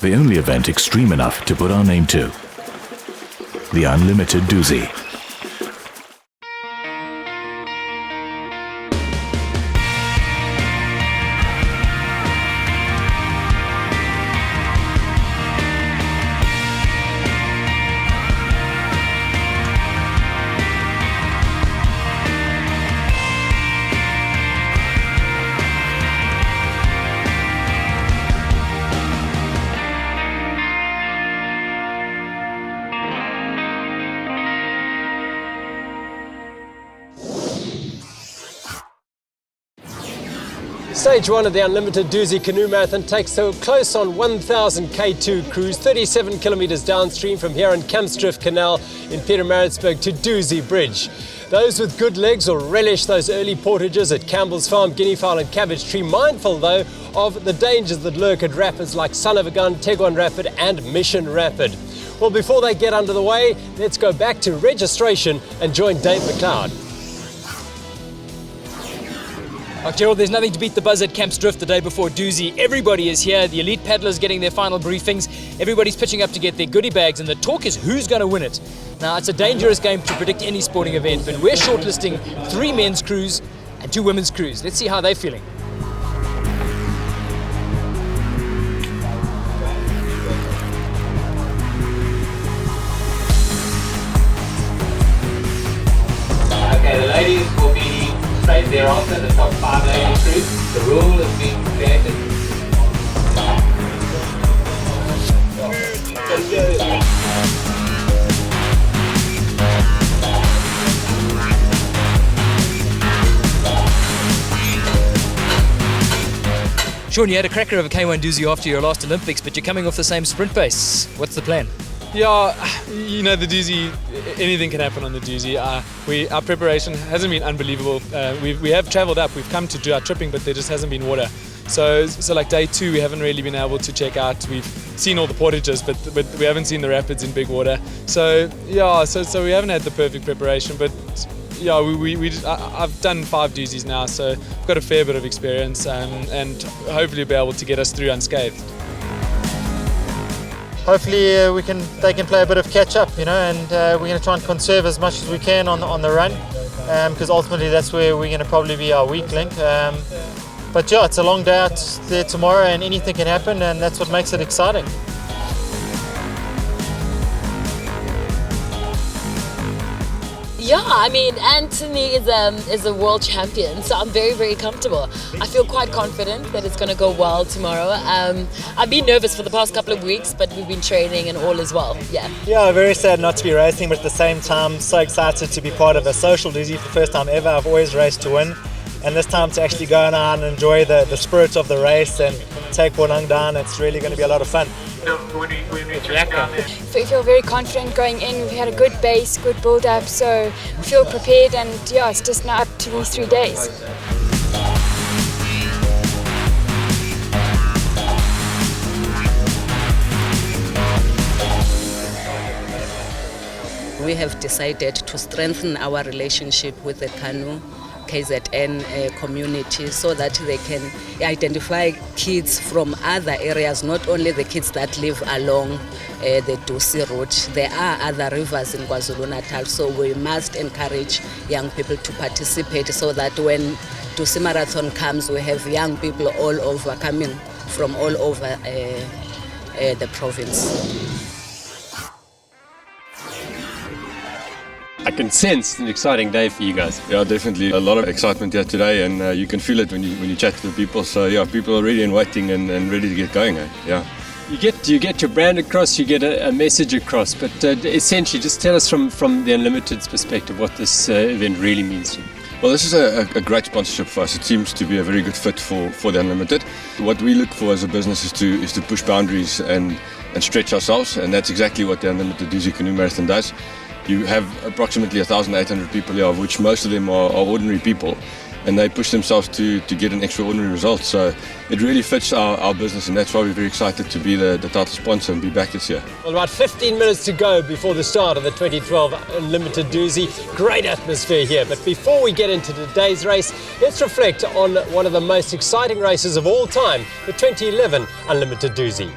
The only event extreme enough to put our name to. The Unlimited Dusi. Stage 1 of the Unlimited Dusi Canoe Marathon takes so close on 1,000 K2 cruise, 37 kilometers downstream from here in Kamsdrift Canal in Pietermaritzburg to Dusi Bridge. Those with good legs will relish those early portages at Campbell's Farm, Guinea Fowl and Cabbage Tree, mindful though of the dangers that lurk at rapids like Son of a Gun, Tegwan Rapid and Mission Rapid. Well, before they get under the way, let's go back to registration and join Dave McLeod. Gerald, there's nothing to beat the buzz at Kamsdrift the day before Dusi. Everybody is here. The elite paddlers getting their final briefings. Everybody's pitching up to get their goodie bags, and the talk is who's going to win it. Now, it's a dangerous game to predict any sporting event, but we're shortlisting 3 men's crews and 2 women's crews. Let's see how they're feeling. Okay, the ladies will be straight thereafter, the top 5 lady crews. The rule has been created. Sean, you had a cracker of a K1 Dusi after your last Olympics, but you're coming off the same sprint pace. What's the plan? Yeah, you know, the Dusi, anything can happen on the Dusi. Our preparation hasn't been unbelievable. We have travelled up, we've come to do our tripping, but there just hasn't been water. So like day 2, we haven't really been able to check out. We've seen all the portages, but we haven't seen the rapids in big water. So yeah, so we haven't had the perfect preparation, but yeah, I've done 5 Dusis now, so I've got a fair bit of experience, and hopefully be able to get us through unscathed. Hopefully they can play a bit of catch up, you know, and we're going to try and conserve as much as we can on the run, because ultimately that's where we're going to probably be our weak link. But yeah, it's a long day out there tomorrow, and anything can happen, and that's what makes it exciting. Yeah, I mean, Anthony is a world champion, so I'm very, very comfortable. I feel quite confident that it's going to go well tomorrow. I've been nervous for the past couple of weeks, but we've been training and all is well. Yeah, very sad not to be racing, but at the same time, so excited to be part of a social Dusi for the first time ever. I've always raced to win, and this time to actually go out and enjoy the spirit of the race and take Bonang down, it's really going to be a lot of fun. We feel very confident going in. We've had a good base, good build-up, so we feel prepared, and yeah, it's just now up to these 3 days. We have decided to strengthen our relationship with the canoe KZN community so that they can identify kids from other areas, not only the kids that live along the Dusi route. There are other rivers in KwaZulu-Natal, so we must encourage young people to participate so that when Dusi Marathon comes, we have young people all over, coming from all over the province. I can sense an exciting day for you guys. Yeah, definitely a lot of excitement here today, and you can feel it when you chat to the people. So yeah, people are ready and waiting and ready to get going. Yeah. You get your brand across, you get a message across, but essentially, just tell us from the Unlimited's perspective what this event really means to you. Well, this is a great sponsorship for us. It seems to be a very good fit for the Unlimited. What we look for as a business is to push boundaries and stretch ourselves, and that's exactly what the Unlimited Dusi Canoe Marathon does. You have approximately 1,800 people here, of which most of them are ordinary people, and they push themselves to get an extraordinary result. So it really fits our business, and that's why we're very excited to be the title sponsor and be back this year. Well, about 15 minutes to go before the start of the 2012 Unlimited Dusi. Great atmosphere here. But before we get into today's race, let's reflect on one of the most exciting races of all time, the 2011 Unlimited Dusi.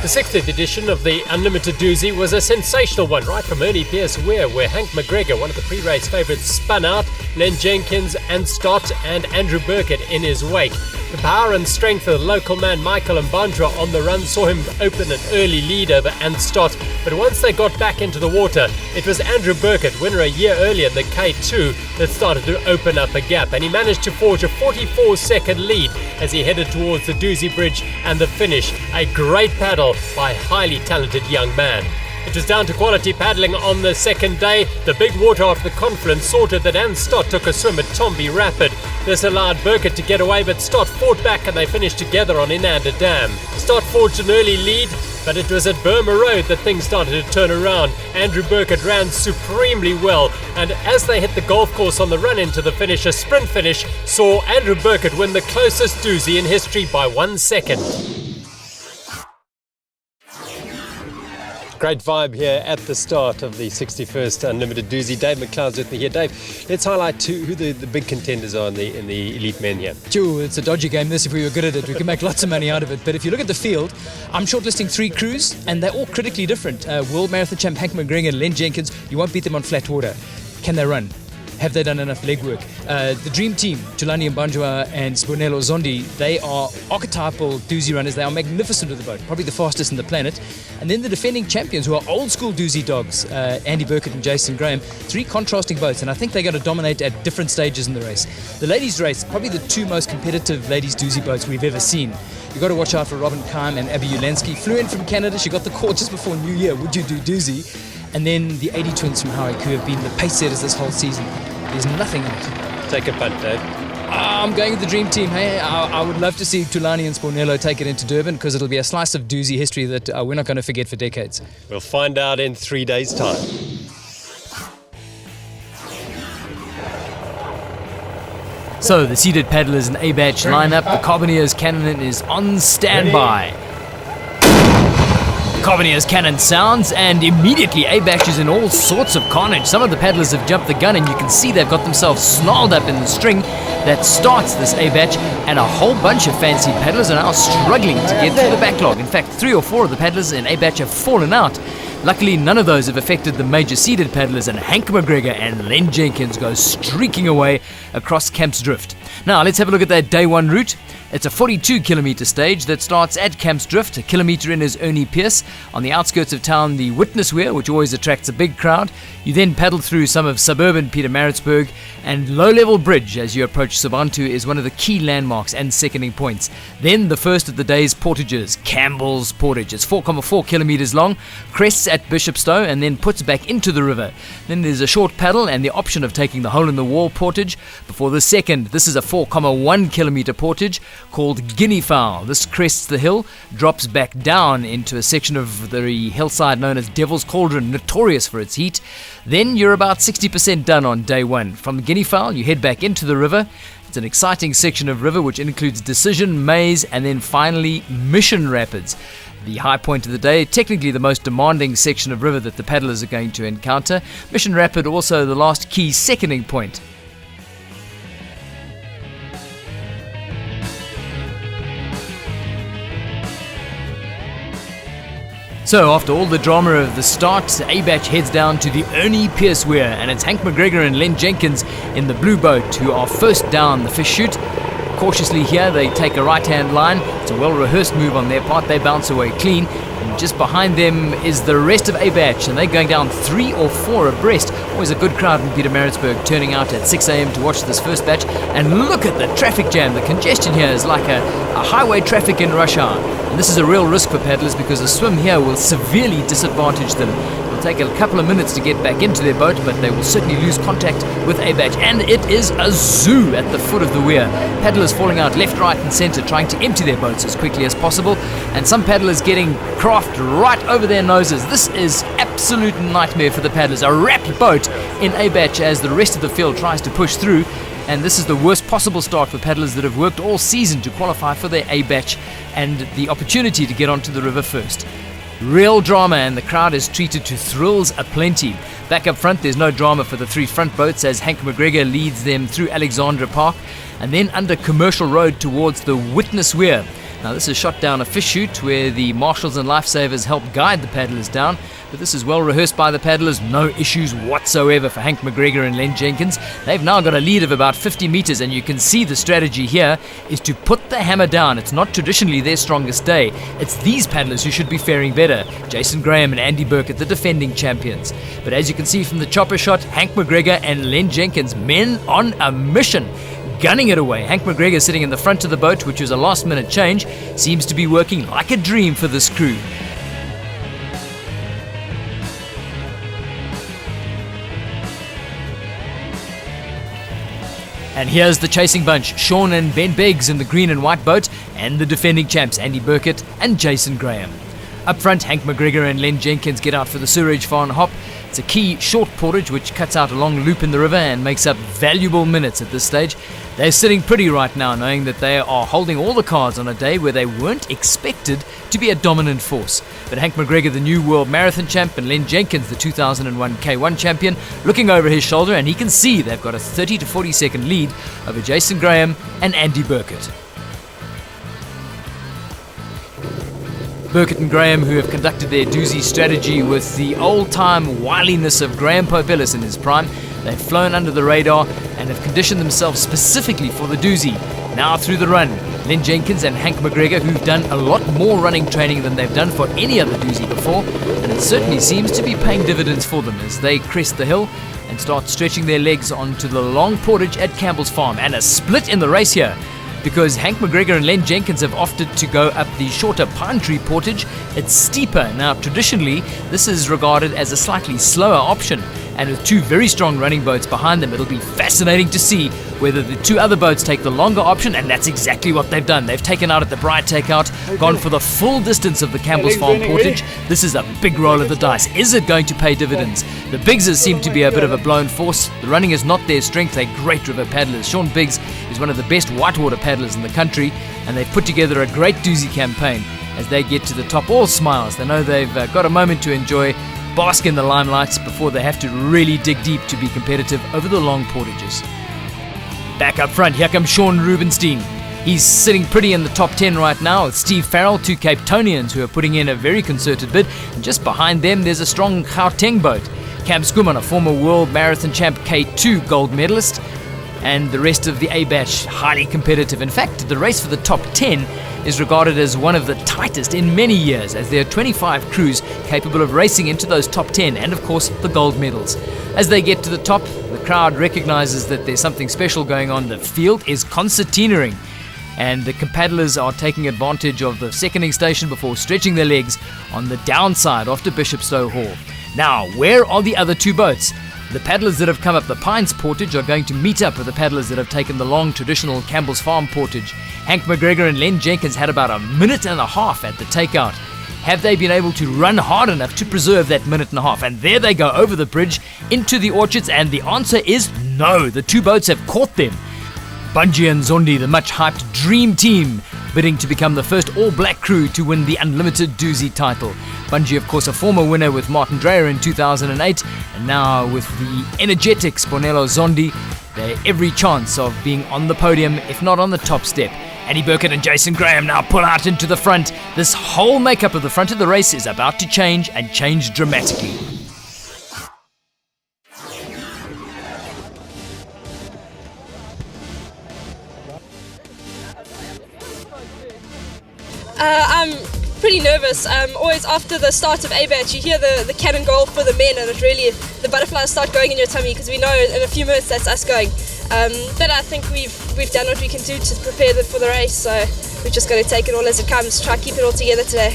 The 60th edition of the Unlimited Dusi was a sensational one, right from early Pierce Weir, where Hank McGregor, one of the pre-race favourites, spun out, Len Jenkins and Stott and Andrew Burkett in his wake. The power and strength of the local man Michael Mbandwa on the run saw him open an early lead over Stott, but once they got back into the water, it was Andrew Burkett, winner a year earlier in the K2, that started to open up a gap, and he managed to forge a 44-second lead as he headed towards the Dusi Bridge and the finish. A great paddle by a highly talented young man. It was down to quality paddling on the second day. The big water off the confluence sorted that Stott took a swim at Tomby Rapid. This allowed Burkett to get away, but Stott fought back and they finished together on Inanda Dam. Stott forged an early lead, but it was at Burma Road that things started to turn around. Andrew Burkett ran supremely well, and as they hit the golf course on the run into the finish, a sprint finish saw Andrew Burkett win the closest Dusi in history by 1 second. Great vibe here at the start of the 61st Unlimited Dusi. Dave McLeod's with me here. Dave, let's highlight who the big contenders are in the elite men here. Sure, it's a dodgy game this. If we were good at it, we could make lots of money out of it. But if you look at the field, I'm shortlisting 3 crews, and they're all critically different. World Marathon champ Hank McGregor and Len Jenkins, you won't beat them on flat water. Can they run? Have they done enough legwork? The dream team, Tulani Mbandwa and Sibonelo Zondi, they are archetypal Dusi runners. They are magnificent with the boat, probably the fastest in the planet. And then the defending champions, who are old school Dusi dogs, Andy Burkett and Jason Graham, 3 contrasting boats, and I think they're going to dominate at different stages in the race. The ladies' race, probably the 2 most competitive ladies Dusi boats we've ever seen. You've got to watch out for Robin Keim and Abby Ulansky. Flew in from Canada, she got the call just before New Year, would you do Dusi? And then the 80 twins from Hauiku have been the pace setters this whole season. There's nothing in it. Take a punt, Dave. I'm going with the dream team. Hey, I would love to see Tulani and Sibonelo take it into Durban, because it'll be a slice of Dusi history that we're not going to forget for decades. We'll find out in 3 days' time. So the seated paddlers and A-Batch lineup. The Carboneers cannon is on standby. Carboneer's cannon sounds, and immediately A-Batch is in all sorts of carnage. Some of the paddlers have jumped the gun, and you can see they've got themselves snarled up in the string that starts this A-Batch, and a whole bunch of fancy paddlers are now struggling to get through the backlog. In fact, 3 or 4 of the paddlers in A-Batch have fallen out. Luckily, none of those have affected the major seeded paddlers, and Hank McGregor and Len Jenkins go streaking away across Camps Drift. Now, let's have a look at that day 1 route. It's a 42-kilometre stage that starts at Camps Drift. A kilometre in is Ernie Pierce. On the outskirts of town, the Witness Weir, which always attracts a big crowd. You then paddle through some of suburban Pietermaritzburg, and Low-Level Bridge as you approach Sabantu is one of the key landmarks and seconding points. Then the first of the day's portages, Campbell's Portage. It's 4.4 kilometres long, crests at Bishopstow and then puts back into the river. Then there's a short paddle and the option of taking the hole-in-the-wall portage. Before the second, this is a 4.1 kilometre portage called Guinea Fowl. This crests the hill, drops back down into a section of the hillside known as Devil's Cauldron, notorious for its heat. Then you're about 60% done on day 1. From Guinea Fowl, you head back into the river. It's an exciting section of river which includes Decision, Maze, and then finally Mission Rapids. The high point of the day, technically the most demanding section of river that the paddlers are going to encounter. Mission Rapid also the last key seconding point. So after all the drama of the start, A-Batch heads down to the Ernie Pierce Weir, and it's Hank McGregor and Len Jenkins in the blue boat who are first down the fish chute. Cautiously here, they take a right-hand line. It's a well-rehearsed move on their part. They bounce away clean. And just behind them is the rest of A-Batch, and they're going down 3 or 4 abreast. Always a good crowd in Pietermaritzburg turning out at 6 a.m. to watch this first batch. And look at the traffic jam. The congestion here is like a highway traffic in rush hour. And this is a real risk for paddlers because a swim here will severely disadvantage them. It'll take a couple of minutes to get back into their boat, but they will certainly lose contact with A-Batch. And it is a zoo at the foot of the weir. Paddlers falling out left, right and centre, trying to empty their boats as quickly as possible. And some paddlers getting craft right over their noses. This is absolute nightmare for the paddlers. A wrapped boat in A-Batch as the rest of the field tries to push through. And this is the worst possible start for paddlers that have worked all season to qualify for their A-Batch and the opportunity to get onto the river first. Real drama, and the crowd is treated to thrills aplenty. Back up front, there's no drama for the 3 front boats as Hank McGregor leads them through Alexandra Park and then under Commercial Road towards the Witness Weir. Now this is shot down a fish chute where the marshals and lifesavers help guide the paddlers down, but this is well rehearsed by the paddlers, no issues whatsoever for Hank McGregor and Len Jenkins. They've now got a lead of about 50 meters, and you can see the strategy here is to put the hammer down. It's not traditionally their strongest day. It's these paddlers who should be faring better. Jason Graham and Andy Burkett, the defending champions. But as you can see from the chopper shot, Hank McGregor and Len Jenkins, men on a mission, gunning it away. Hank McGregor sitting in the front of the boat, which was a last-minute change, seems to be working like a dream for this crew. And here's the chasing bunch, Sean and Ben Beggs in the green and white boat, and the defending champs, Andy Burkett and Jason Graham. Up front, Hank McGregor and Len Jenkins get out for the Sewerage Farm hop. It's a key short portage which cuts out a long loop in the river and makes up valuable minutes at this stage. They're sitting pretty right now, knowing that they are holding all the cards on a day where they weren't expected to be a dominant force. But Hank McGregor, the new world marathon champ, and Len Jenkins, the 2001 K1 champion, looking over his shoulder, and he can see they've got a 30 to 40 second lead over Jason Graham and Andy Burkett. Burkett and Graham, who have conducted their Dusi strategy with the old-time wiliness of Graham Popellis in his prime, they've flown under the radar and have conditioned themselves specifically for the Dusi. Now through the run, Len Jenkins and Hank McGregor, who've done a lot more running training than they've done for any other Dusi before, and it certainly seems to be paying dividends for them as they crest the hill and start stretching their legs onto the long portage at Campbell's Farm. And a split in the race here, because Hank McGregor and Len Jenkins have opted to go up the shorter Pine Tree portage. It's steeper. Now, traditionally, this is regarded as a slightly slower option, and with two very strong running boats behind them, it'll be fascinating to see whether the two other boats take the longer option, and that's exactly what they've done. They've taken out at the Bright Takeout, gone for the full distance of the Campbell's Farm portage. This is a big roll of the dice. Is it going to pay dividends? The Biggses seem to be a bit of a blown force. The running is not their strength. They're great river paddlers. Sean Biggs is one of the best whitewater paddlers in the country, and they've put together a great Dusi campaign. As they get to the top, all smiles. They know they've got a moment to enjoy, bask in the limelight before they have to really dig deep to be competitive over the long portages. Back up front, here comes Sean Rubenstein. He's sitting pretty in the top 10 right now with Steve Farrell, two Cape Townians who are putting in a very concerted bid. And just behind them, there's a strong Gauteng boat. Cam Schoeman, a former world marathon champ K2 gold medalist, and the rest of the A batch highly competitive. In fact, the race for the top 10 is regarded as one of the tightest in many years, as there are 25 crews capable of racing into those top 10 and of course the gold medals. As they get to the top, the crowd recognizes that there's something special going on. The field is concertinaing, and the compaddlers are taking advantage of the seconding station before stretching their legs on the downside after Bishopstowe Hall. Now, where are the other two boats? The paddlers that have come up the Pines portage are going to meet up with the paddlers that have taken the long traditional Campbell's Farm portage. Hank McGregor and Len Jenkins had about a minute and a half at the takeout. Have they been able to run hard enough to preserve that minute and a half? And there they go over the bridge into the orchards, and the answer is no. The two boats have caught them. Bunji and Zondi, the much hyped dream team, bidding to become the first all-black crew to win the Unlimited Dusi title. Bunji, of course, a former winner with Martin Dreyer in 2008, and now with the energetic Spornello Zondi, they're every chance of being on the podium, if not on the top step. Andy Burkett and Jason Graham now pull out into the front. This whole makeup of the front of the race is about to change, and change dramatically. I'm pretty nervous. Always after the start of A-Batch, you hear the cannon go off for the men, and it really, the butterflies start going in your tummy, because we know in a few minutes that's us going. But I think we've done what we can do to prepare for the race, so we've just got to take it all as it comes, try to keep it all together today.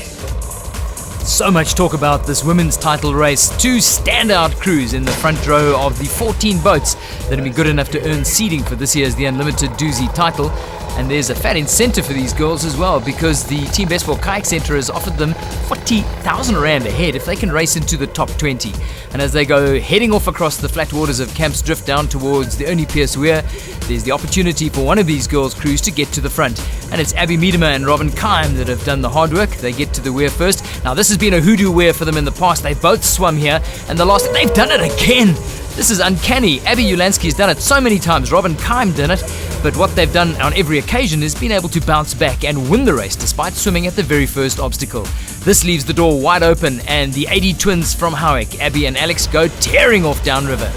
So much talk about this women's title race. Two standout crews in the front row of the 14 boats that have been good enough to earn seeding for this year's the Unlimited Dusi title. And there's a fat incentive for these girls as well, because the Team Bestwar Kayak Centre has offered them 40,000 Rand ahead if they can race into the top 20. And as they go heading off across the flat waters of Camps Drift down towards the Ernie Pierce Weir, there's the opportunity for one of these girls' crews to get to the front. And it's Abby Miedema and Robin Kime that have done the hard work. They get to the weir first. Now, this has been a hoodoo weir for them in the past. They both swum here, and they've done it again. This is uncanny. Abby Ulansky has done it so many times. Robin Kime did it. But what they've done on every occasion is been able to bounce back and win the race despite swimming at the very first obstacle. This leaves the door wide open, and the 80 twins from Howick, Abby and Alex, go tearing off downriver.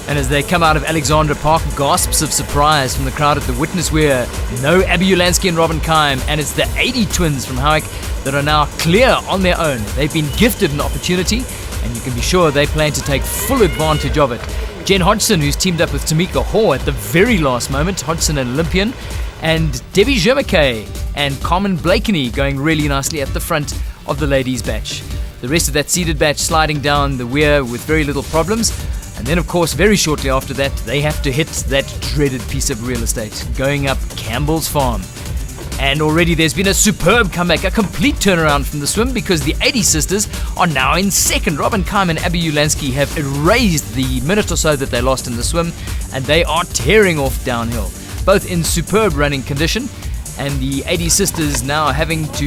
And as they come out of Alexandra Park, gasps of surprise from the crowd at the witness weir. No Abby Ulansky and Robin Keim, and it's the 80 twins from Howick that are now clear on their own. They've been gifted an opportunity, and you can be sure they plan to take full advantage of it. Jen Hodgson, who's teamed up with Tamika Hoare at the very last moment, Hodgson an Olympian, and Debbie Germake and Carmen Blakeney going really nicely at the front of the ladies' batch. The rest of that seeded batch sliding down the weir with very little problems. And then, of course, very shortly after that, they have to hit that dreaded piece of real estate, going up Campbell's Farm. And already there's been a superb comeback, a complete turnaround from the swim, because the 80 sisters are now in second. Robin Keim and Abby Ulansky have erased the minute or so that they lost in the swim, and they are tearing off downhill, both in superb running condition. And the 80 sisters now having to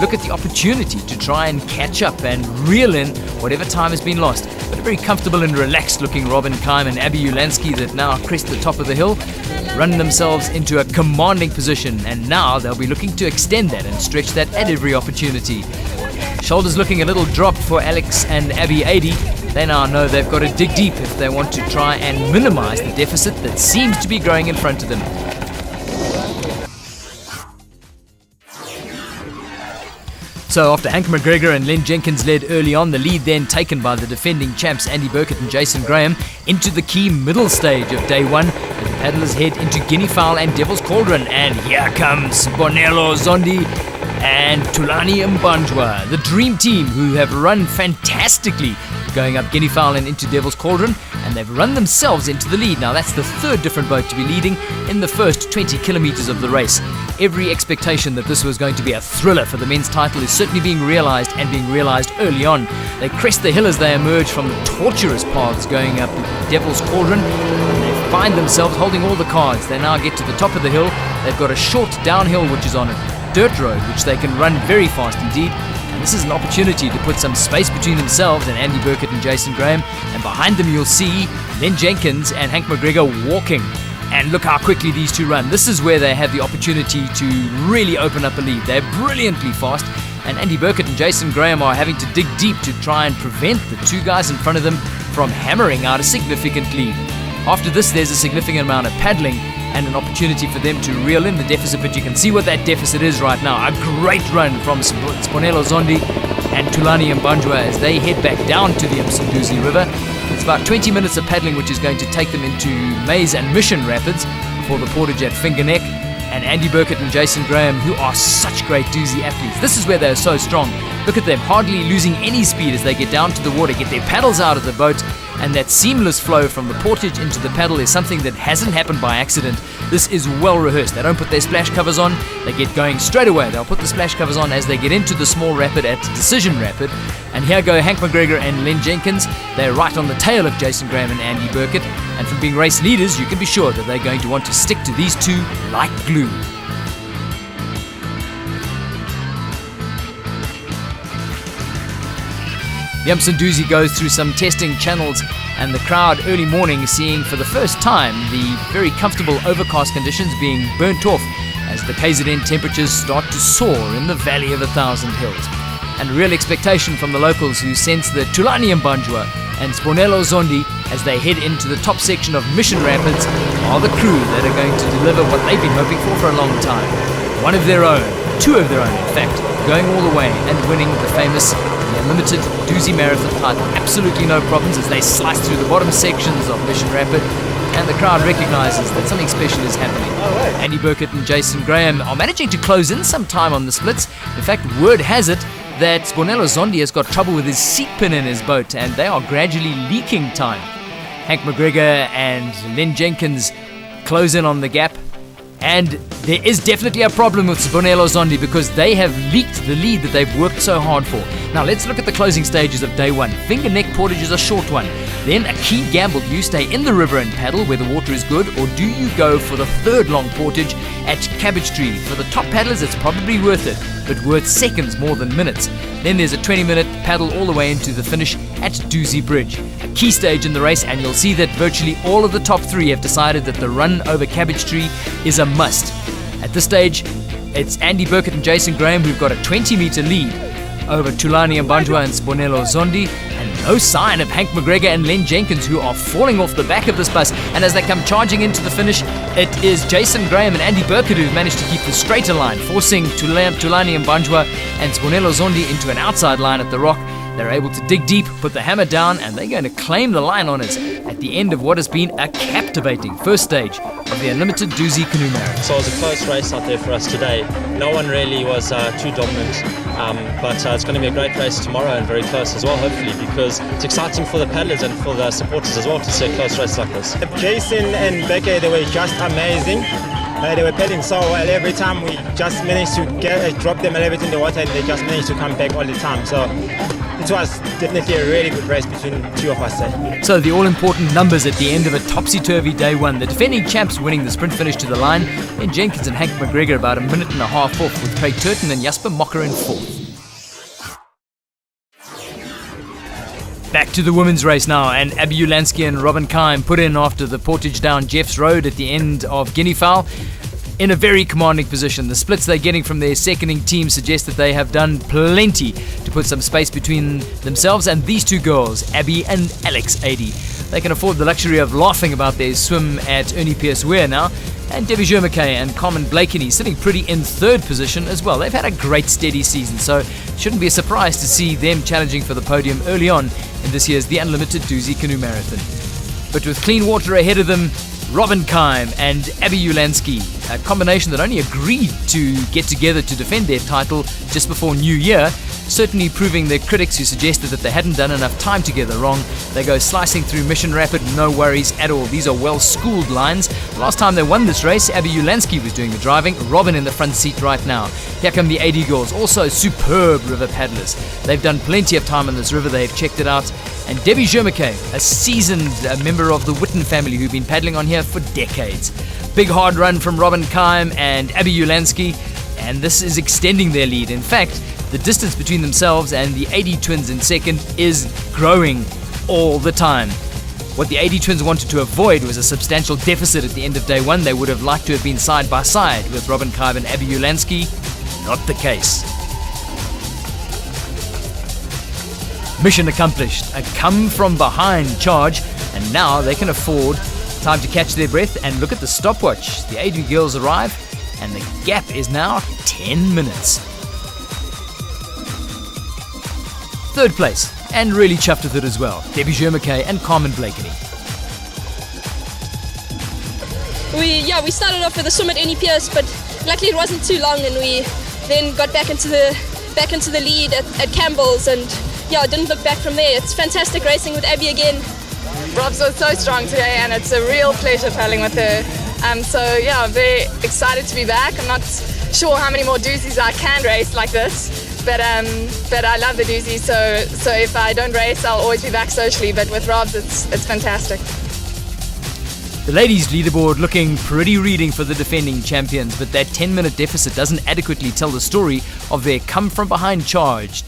look at the opportunity to try and catch up and reel in whatever time has been lost. But a very comfortable and relaxed looking Robin Keim and Abby Ulansky that now crest the top of the hill, run themselves into a commanding position, and now they'll be looking to extend that and stretch that at every opportunity. Shoulders looking a little dropped for Alex and Abby 80. They now know they've got to dig deep if they want to try and minimize the deficit that seems to be growing in front of them. So after Hank McGregor and Len Jenkins led early on, the lead then taken by the defending champs Andy Burkett and Jason Graham into the key middle stage of day one, as the paddlers head into Guinea Fowl and Devil's Cauldron. And here comes Bonello Zondi and Tulani Mbanjwa, the dream team who have run fantastically going up Guinea Fowl and into Devil's Cauldron, and they've run themselves into the lead. Now that's the third different boat to be leading in the first 20 kilometers of the race. Every expectation that this was going to be a thriller for the men's title is certainly being realized, and being realized early on. They crest the hill as they emerge from the tortuous paths going up Devil's Cauldron, and they find themselves holding all the cards. They now get to the top of the hill. They've got a short downhill which is on a dirt road which they can run very fast indeed. And this is an opportunity to put some space between themselves and Andy Burkett and Jason Graham. And behind them you'll see Len Jenkins and Hank McGregor walking. And look how quickly these two run. This is where they have the opportunity to really open up a lead. They're brilliantly fast, and Andy Burkett and Jason Graham are having to dig deep to try and prevent the two guys in front of them from hammering out a significant lead. After this, there's a significant amount of paddling and an opportunity for them to reel in the deficit, but you can see what that deficit is right now. A great run from Sponello Zondi and Tulani Mbanjwa as they head back down to the Dusi River. It's about 20 minutes of paddling, which is going to take them into Maze and Mission Rapids before the portage at Finger Neck. And Andy Burkett and Jason Graham, who are such great Dusi athletes. This is where they're so strong. Look at them, hardly losing any speed as they get down to the water, get their paddles out of the boat, and that seamless flow from the portage into the paddle is something that hasn't happened by accident. This is well rehearsed. They don't put their splash covers on, they get going straight away. They'll put the splash covers on as they get into the small rapid at Decision Rapid. And here go Hank McGregor and Len Jenkins. They're right on the tail of Jason Graham and Andy Burkett. And from being race leaders, you can be sure that they're going to want to stick to these two like glue. The Dusi goes through some testing channels, and the crowd early morning seeing for the first time the very comfortable overcast conditions being burnt off as the KZN temperatures start to soar in the Valley of 1,000 Hills. And real expectation from the locals who sense the Tulani Mbanjwa and Sponello Zondi as they head into the top section of Mission Rapids are the crew that are going to deliver what they've been hoping for a long time. One of their own, two of their own in fact, going all the way and winning the famous Unlimited Dusi Marathon title. Absolutely no problems as they slice through the bottom sections of Mission Rapid, and the crowd recognizes that something special is happening. Andy Burkett and Jason Graham are managing to close in some time on the splits. In fact, word has it that Sponello Zondi has got trouble with his seat pin in his boat, and they are gradually leaking time. Hank McGregor and Len Jenkins close in on the gap. And there is definitely a problem with Sponello Zondi because they have leaked the lead that they've worked so hard for. Now let's look at the closing stages of day one. Finger Neck portage is a short one. Then a key gamble. Do you stay in the river and paddle where the water is good, or do you go for the third long portage at Cabbage Tree? For the top paddlers, it's probably worth it. but worth seconds more than minutes. Then there's a 20-minute paddle all the way into the finish at Dusi Bridge, a key stage in the race, and you'll see that virtually all of the top three have decided that the run over Cabbage Tree is a must. At this stage, it's Andy Burkett and Jason Graham who've got a 20-meter lead over Tulani Mbanjwa and Sibonelo Zondi, and no sign of Hank McGregor and Len Jenkins, who are falling off the back of this bus. And as they come charging into the finish, it is Jason Graham and Andy Burkett who've managed to keep the straighter line, forcing Tulani Mbanjwa and Sibonelo Zondi into an outside line at the rock. They're able to dig deep, put the hammer down, and they're going to claim the line honours at the end of what has been a captivating first stage of the Unlimited Dusi Canoe Marathon. So it was a close race out there for us today. No one really was too dominant, but it's going to be a great race tomorrow and very close as well, hopefully, because it's exciting for the paddlers and for the supporters as well to see a close race like this. Jason and Becky, they were just amazing. They were paddling so well. Every time we just managed to drop them a little bit in the water, and they just managed to come back all the time. So it was definitely a really good race between the two of us there. So the all-important numbers at the end of a topsy-turvy day one. The defending champs winning the sprint finish to the line, then Jenkins and Hank McGregor about a minute and a half off, with Craig Turton and Jasper Mocker in fourth. Back to the women's race now, and Abby Ulansky and Robin Kime put in after the portage down Jeff's Road at the end of Guinea Fowl in a very commanding position. The splits they're getting from their seconding team suggest that they have done plenty to put some space between themselves and these two girls, Abby and Alex Adey. They can afford the luxury of laughing about their swim at Ernie Pierce Weir now, and Debbie Jermackay and Carmen Blakeney sitting pretty in third position as well. They've had a great steady season, so it shouldn't be a surprise to see them challenging for the podium early on in this year's The Unlimited Dusi Canoe Marathon. But with clean water ahead of them, Robin Kime and Abby Ulansky, a combination that only agreed to get together to defend their title just before New Year, certainly proving their critics who suggested that they hadn't done enough time together wrong. They go slicing through Mission Rapid, no worries at all. These are well-schooled lines. The last time they won this race, Abby Ulansky was doing the driving, Robin in the front seat right now. Here come the AD girls, also superb river paddlers. They've done plenty of time on this river, they've checked it out. And Debbie Jermackay, a seasoned member of the Witten family who've been paddling on here for decades. Big hard run from Robin Kime and Abby Ulansky, and this is extending their lead. In fact, the distance between themselves and the AD twins in second is growing all the time. What the AD twins wanted to avoid was a substantial deficit at the end of day one. They would have liked to have been side by side with Robin Kime and Abby Ulansky. Not the case. Mission accomplished. A come from behind charge, and now they can afford time to catch their breath and look at the stopwatch. The AD girls arrive, and the gap is now 10 minutes. Third place, and really chuffed with it as well, Debbie Jermackay and Carmen Blakeney. We started off with a swim at Ernie Pierce, but luckily it wasn't too long, and we then got back into the lead at Campbell's, and it didn't look back from there. It's fantastic racing with Abby again. Rob's was so strong today, and it's a real pleasure paddling with her. I'm very excited to be back. I'm not sure how many more Dusis I can race like this. But I love the Dusi, so if I don't race, I'll always be back socially. But with Rob's, it's fantastic. The ladies' leaderboard looking pretty reading for the defending champions, but that 10-minute deficit doesn't adequately tell the story of their come-from-behind charge.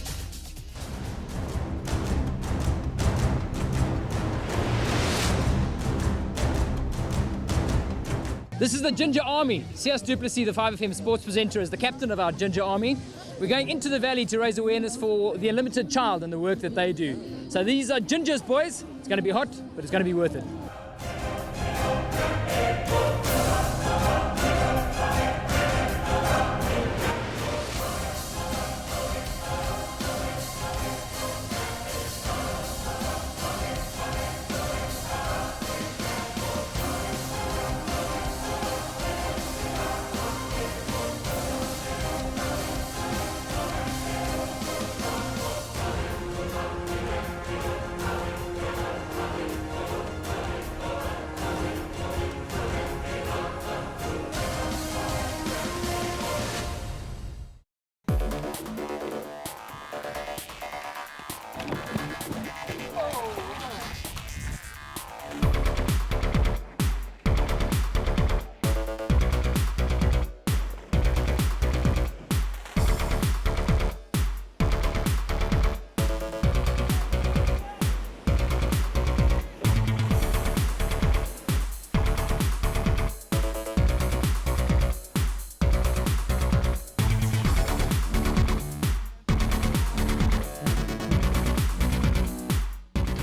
This is the Ginger Army. C.S. Duplessis, the 5FM sports presenter, is the captain of our Ginger Army. We're going into the valley to raise awareness for the Unlimited Child and the work that they do. So these are Gingers, boys. It's going to be hot, but it's going to be worth it.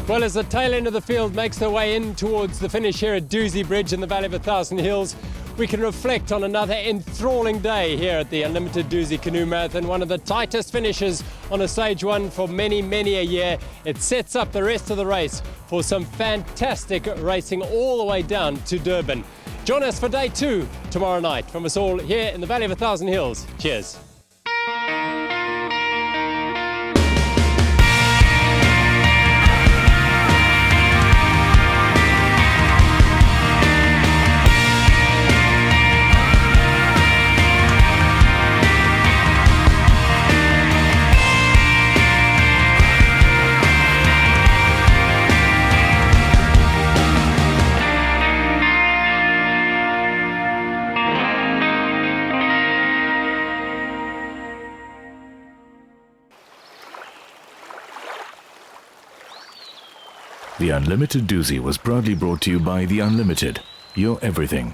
Well, as the tail end of the field makes their way in towards the finish here at Dusi Bridge in the Valley of 1,000 Hills, we can reflect on another enthralling day here at the Unlimited Dusi Canoe Marathon, one of the tightest finishes on a stage one for many, many a year. It sets up the rest of the race for some fantastic racing all the way down to Durban. Join us for day 2 tomorrow night. From us all here in the Valley of 1,000 Hills. Cheers. The Unlimited Dusi was proudly brought to you by The Unlimited, your everything.